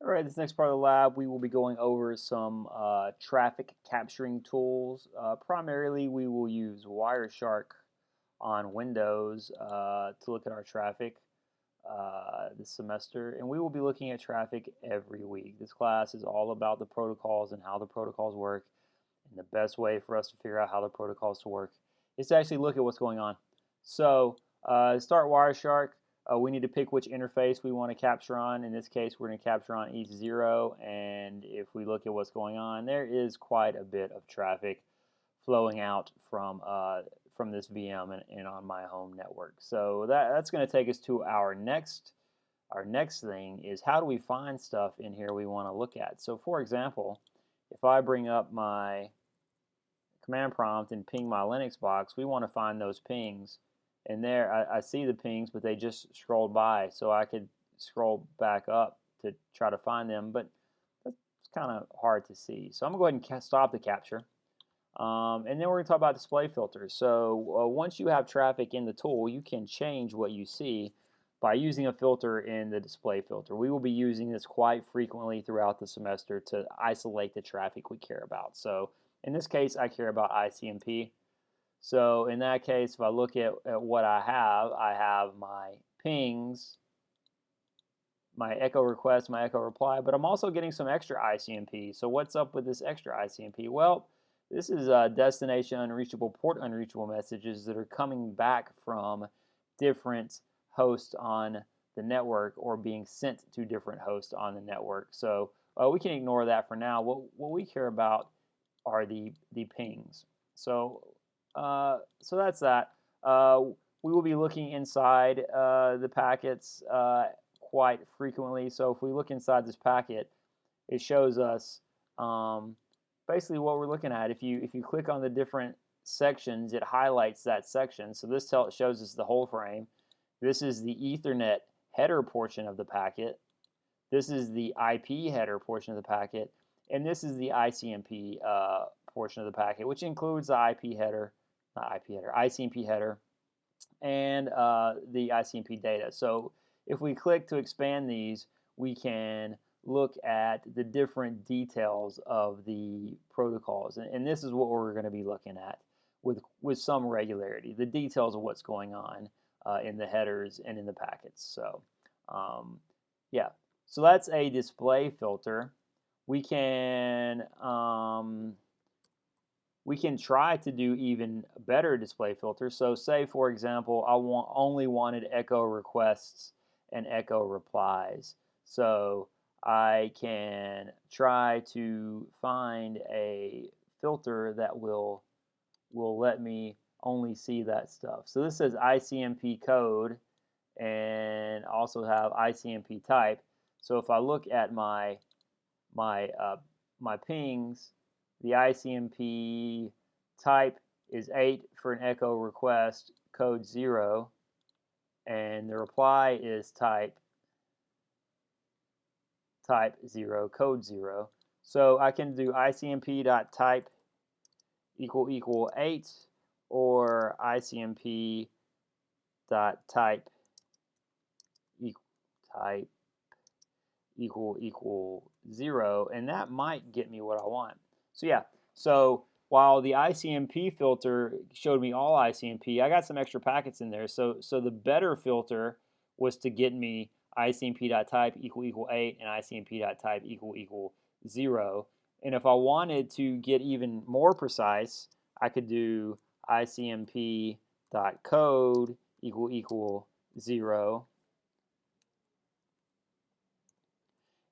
All right, this next part of the lab, we will be going over some traffic capturing tools. Primarily, we will use wireshark on Windows to look at our traffic this semester, and we will be looking at traffic every week. This class is all about the protocols and how the protocols work, and the best way for us to figure out how the protocols to work is to actually look at what's going on. So, to start wireshark, we need to pick which interface we want to capture on. In this case, we're going to capture on E0, and if we look at what's going on, there is quite a bit of traffic flowing out from this VM and on my home network. So that's going to take us to our next thing is how do we find stuff in here we want to look at. So for example, if I bring up my command prompt and ping my Linux box, we want to find those pings. And there, I see the pings, but they just scrolled by, so I could scroll back up to try to find them, but that's kind of hard to see. So I'm going to go ahead and stop the capture. And then we're going to talk about display filters. So once you have traffic in the tool, you can change what you see by using a filter in the display filter. We will be using this quite frequently throughout the semester to isolate the traffic we care about. So in this case, I care about ICMP. So in that case, if I look at what I have my pings, my echo request, my echo reply, but I'm also getting some extra ICMP. So what's up with this extra ICMP? Well, this is destination unreachable, port unreachable messages that are coming back from different hosts on the network or being sent to different hosts on the network. So we can ignore that for now. What we care about are the pings. So that's that. We will be looking inside the packets quite frequently. So if we look inside this packet, it shows us basically what we're looking at. If you click on the different sections, it highlights that section. So this shows us the whole frame. This is the Ethernet header portion of the packet. This is the IP header portion of the packet. And this is the ICMP portion of the packet, which includes the IP header, not IP header, ICMP header, and the ICMP data. So if we click to expand these, we can look at the different details of the protocols. And this is what we're going to be looking at with some regularity, the details of what's going on in the headers and in the packets. So yeah, so that's a display filter. We can try to do even better display filters. So say, for example, I only wanted echo requests and echo replies. So I can try to find a filter that will let me only see that stuff. So this says ICMP code and also have ICMP type. So if I look at my pings, the ICMP type is 8 for an echo request, code 0, and the reply is type 0, code 0. So I can do ICMP.type = 8 or ICMP.type = 0, and that might get me what I want. So yeah, so while the ICMP filter showed me all ICMP, I got some extra packets in there. So the better filter was to get me ICMP.type = 8 and ICMP.type = 0. And if I wanted to get even more precise, I could do ICMP.code = 0.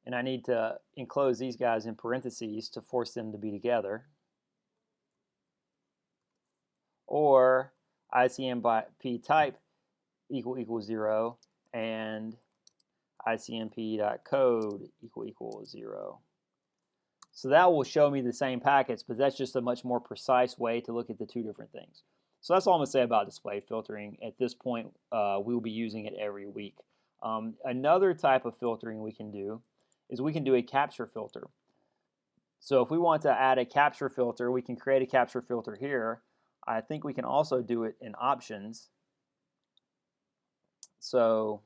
And I need to enclose these guys in parentheses to force them to be together. Or ICMP type = 0 and ICMP.code = 0. So that will show me the same packets, but that's just a much more precise way to look at the two different things. So that's all I'm going to say about display filtering. At this point, we will be using it every week. Another type of filtering we can do is we can do a capture filter. So if we want to add a capture filter, we can create a capture filter here. I think we can also do it in options. So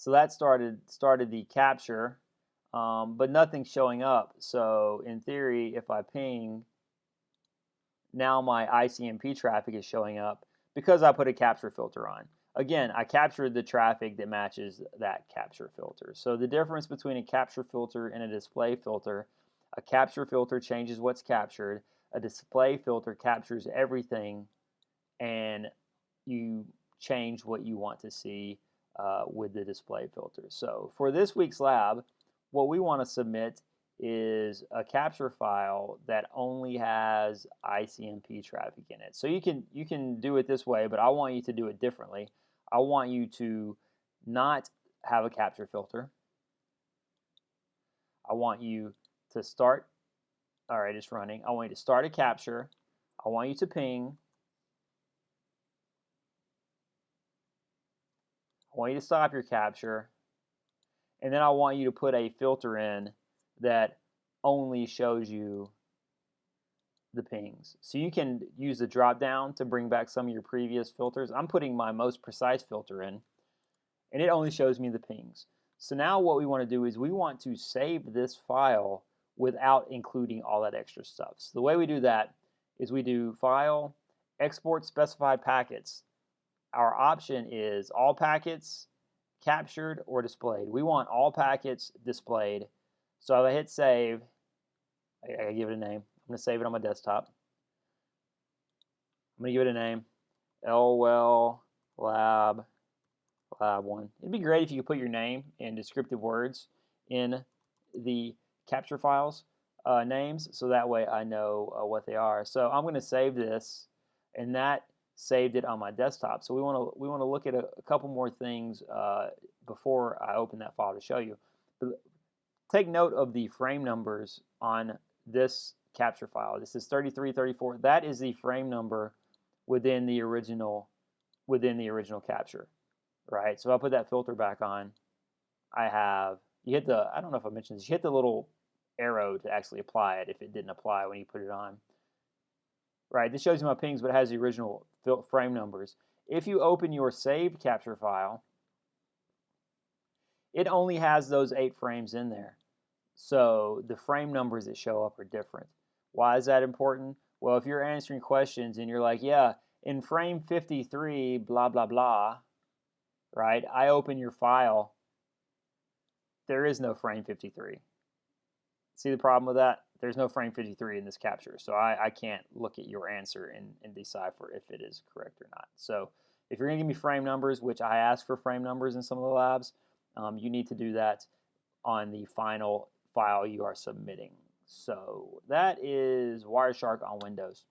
So that started the capture, but nothing's showing up. So in theory, if I ping, now my ICMP traffic is showing up because I put a capture filter on. Again, I captured the traffic that matches that capture filter. So the difference between a capture filter and a display filter, a capture filter changes what's captured, a display filter captures everything, and you change what you want to see with the display filter. So for this week's lab, what we want to submit is a capture file that only has ICMP traffic in it. So you can do it this way, but I want you to do it differently. I want you to not have a capture filter. I want you to start, all right, it's running. I want you to start a capture. I want you to ping. I want you to stop your capture. And then I want you to put a filter in that only shows you the pings. So you can use the drop down to bring back some of your previous filters. I'm putting my most precise filter in, and it only shows me the pings. So now what we want to do is we want to save this file without including all that extra stuff. So the way we do that is we do File, Export Specified Packets. Our option is all packets, captured, or displayed. We want all packets displayed. So if I hit save, I give it a name. I'm going to save it on my desktop. I'm going to give it a name, LOL Lab 1. It'd be great if you could put your name and descriptive words in the capture files names, so that way I know what they are. So I'm going to save this, and that saved it on my desktop. So we want to look at a couple more things before I open that file to show you. But take note of the frame numbers on this capture file. This is 3334. That is the frame number within the original capture, right? So if I put that filter back on, I have, you hit the, I don't know if I mentioned this, you hit the little arrow to actually apply it if it didn't apply when you put it on. Right, this shows you my pings, but it has the original frame numbers. If you open your saved capture file, it only has those 8 frames in there. So the frame numbers that show up are different. Why is that important? Well, if you're answering questions and you're like, yeah, in frame 53, blah, blah, blah, right? I open your file, there is no frame 53. See the problem with that? There's no frame 53 in this capture, so I can't look at your answer and decipher if it is correct or not. So if you're going to give me frame numbers, which I ask for frame numbers in some of the labs, you need to do that on the final file you are submitting. So that is Wireshark on Windows.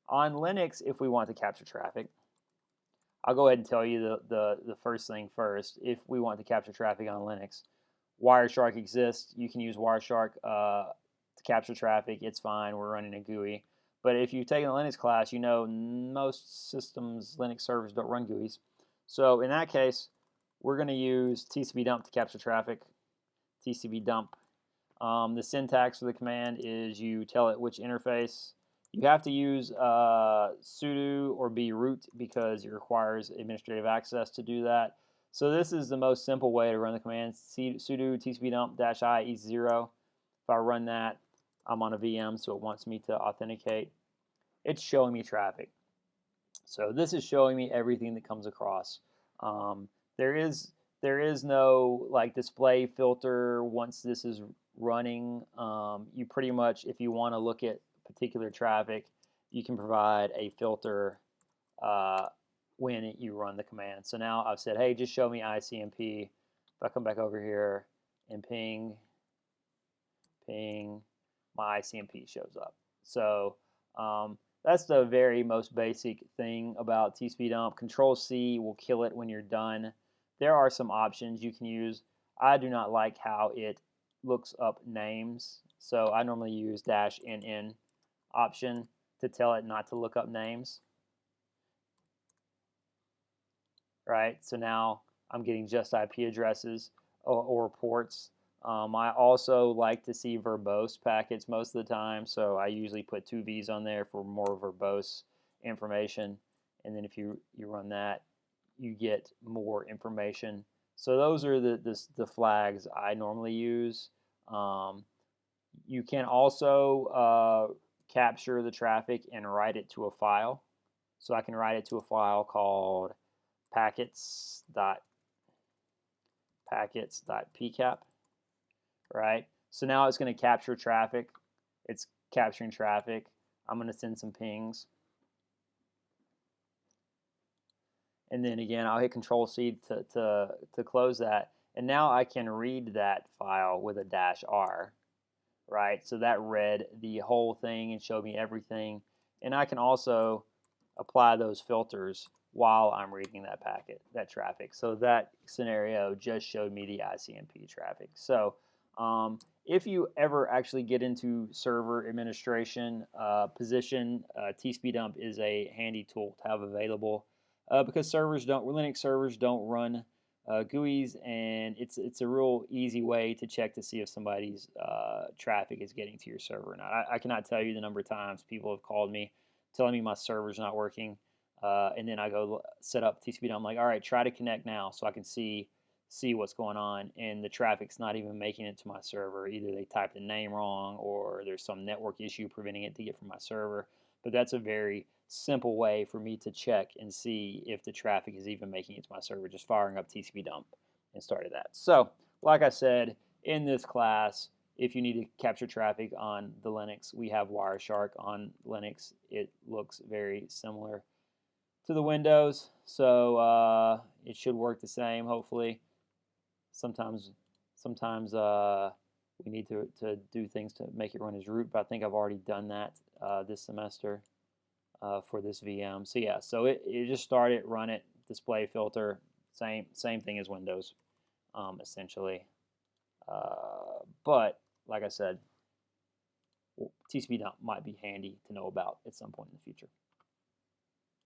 On Linux, if we want to capture traffic, I'll go ahead and tell you the first thing first. If we want to capture traffic on Linux, Wireshark exists. You can use Wireshark to capture traffic. It's fine. We're running a GUI. But if you've taken a Linux class, you know most systems, Linux servers don't run GUIs. So in that case, we're going to use TCP dump to capture traffic. TCP dump. The syntax for the command is you tell it which interface. You have to use sudo or broot because it requires administrative access to do that. So this is the most simple way to run the command, sudo tcp dump -i e0. If I run that, I'm on a VM, so it wants me to authenticate. It's showing me traffic. So this is showing me everything that comes across. There is no like display filter once this is running. You pretty much, if you want to look at particular traffic, you can provide a filter when you run the command. So now I've said, hey, just show me ICMP. If I come back over here and ping, my ICMP shows up. So that's the very most basic thing about TCP dump. Control-C will kill it when you're done. There are some options you can use. I do not like how it looks up names, so I normally use -NN option to tell it not to look up names. Right, so now I'm getting just IP addresses or ports. I also like to see verbose packets most of the time, so I usually put 2 V's on there for more verbose information. And then if you run that, you get more information. So those are the flags I normally use. You can also capture the traffic and write it to a file. So I can write it to a file called packets.pcap, right? So now it's going to capture traffic. It's capturing traffic. I'm going to send some pings. And then again, I'll hit Control C to close that. And now I can read that file with a -R, right? So that read the whole thing and showed me everything. And I can also apply those filters while I'm reading that traffic. So that scenario just showed me the ICMP traffic. So if you ever actually get into server administration position, TSpeedDump is a handy tool to have available because Linux servers don't run GUIs, and it's a real easy way to check to see if somebody's traffic is getting to your server or not. I cannot tell you the number of times people have called me telling me my server's not working, and then I go set up TCP. I'm like, all right, try to connect now so I can see what's going on, and the traffic's not even making it to my server. Either they typed the name wrong or there's some network issue preventing it to get from my server. But that's a very simple way for me to check and see if the traffic is even making it to my server, just firing up TCP dump and started that. So like I said, in this class, if you need to capture traffic on the Linux, we have Wireshark on Linux. It looks very similar to the Windows, so it should work the same, hopefully. Sometimes we need to do things to make it run as root, but I think I've already done that this semester for this VM. So yeah, so it just start it, run it, display filter, same thing as Windows, essentially. But like I said, TCP dump might be handy to know about at some point in the future.